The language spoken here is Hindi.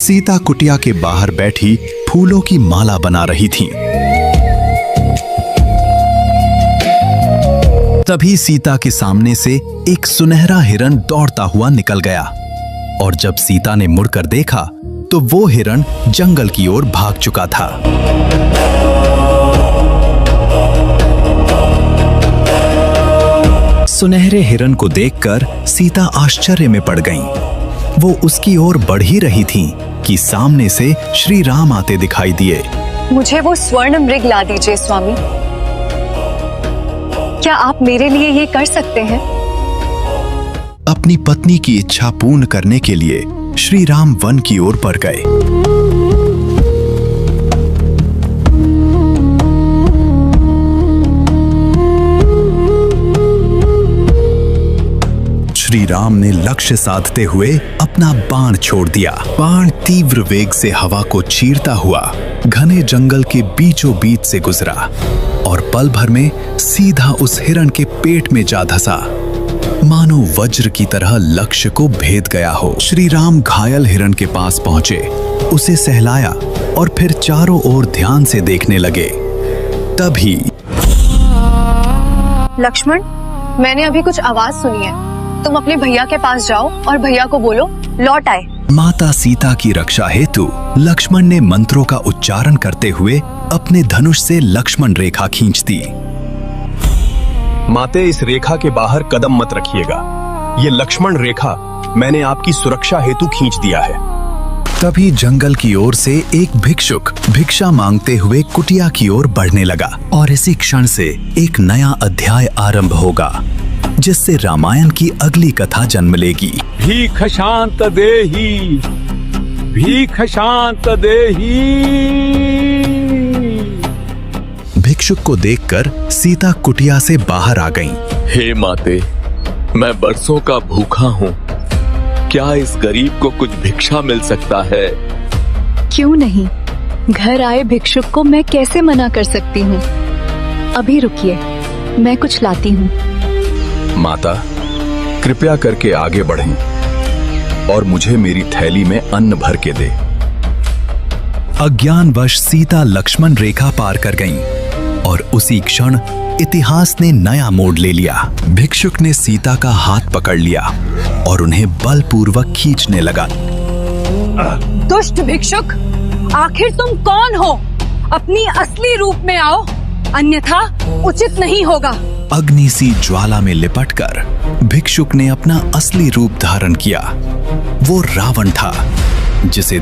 सीता कुटिया के बाहर बैठी फूलों की माला बना रही थीं। तभी सीता के सामने से एक सुनहरा हिरण दौड़ता हुआ निकल गया और जब सीता ने मुड़कर देखा तो वो हिरण जंगल की ओर भाग चुका था। सुनहरे हिरण को देखकर सीता आश्चर्य में पड़ गईं। वो उसकी ओर बढ़ ही रही थीं कि सामने से श्री राम आते दिखाई दिए। मुझे वो स्वर्ण मृग ला दीजिए स्वामी। क्या आप मेरे लिए ये कर सकते हैं? अपनी पत्नी की इच्छा पूर्ण करने के लिए श्री राम वन की ओर बढ़ गए। श्री राम ने लक्ष्य साधते हुए अपना बाण छोड़ दिया। बाण तीव्र वेग से हवा को चीरता हुआ घने जंगल के बीचों बीच से गुजरा और पल भर में सीधा उस हिरण के पेट में जा धंसा, मानो वज्र की तरह लक्ष्य को भेद गया हो। श्री राम घायल हिरण के पास पहुंचे, उसे सहलाया और फिर चारों ओर ध्यान से देखने लगे। तभी लक्ष्मण, मैंने अभी कुछ आवाज सुनी है। तुम अपने भैया के पास जाओ और भैया को बोलो लौट आए। माता सीता की रक्षा हेतु लक्ष्मण ने मंत्रों का उच्चारण करते हुए अपने धनुष से लक्ष्मण रेखा खींच दी। माते, इस रेखा के बाहर कदम मत रखिएगा। ये लक्ष्मण रेखा मैंने आपकी सुरक्षा हेतु खींच दिया है। तभी जंगल की ओर से एक भिक्षुक भिक्षा मांगते हुए कुटिया की ओर बढ़ने लगा और इसी क्षण से एक नया अध्याय आरंभ होगा, जिससे रामायण की अगली कथा जन्म लेगी। भीख शांत देही, भीख शांत देही। भिक्षुक को देखकर सीता कुटिया से बाहर आ गईं। हे माते, मैं बरसों का भूखा हूँ, क्या इस गरीब को कुछ भिक्षा मिल सकता है? क्यों नहीं, घर आए भिक्षुक को मैं कैसे मना कर सकती हूँ। अभी रुकिए, मैं कुछ लाती हूँ। माता, कृपया करके आगे बढ़ें और मुझे मेरी थैली में अन्न भर के दे। अज्ञानवश सीता लक्ष्मण रेखा पार कर गईं और उसी क्षण इतिहास ने नया मोड़ ले लिया। भिक्षुक ने सीता का हाथ पकड़ लिया और उन्हें बलपूर्वक खींचने लगा। दुष्ट भिक्षुक, आखिर तुम कौन हो? अपनी असली रूप में आओ, अन्यथा उचित नहीं होगा। अग्नि सी ज्वाला में लिपटकर भिक्षुक ने अपना असली रूप धारण किया। वो रावण था, जिसे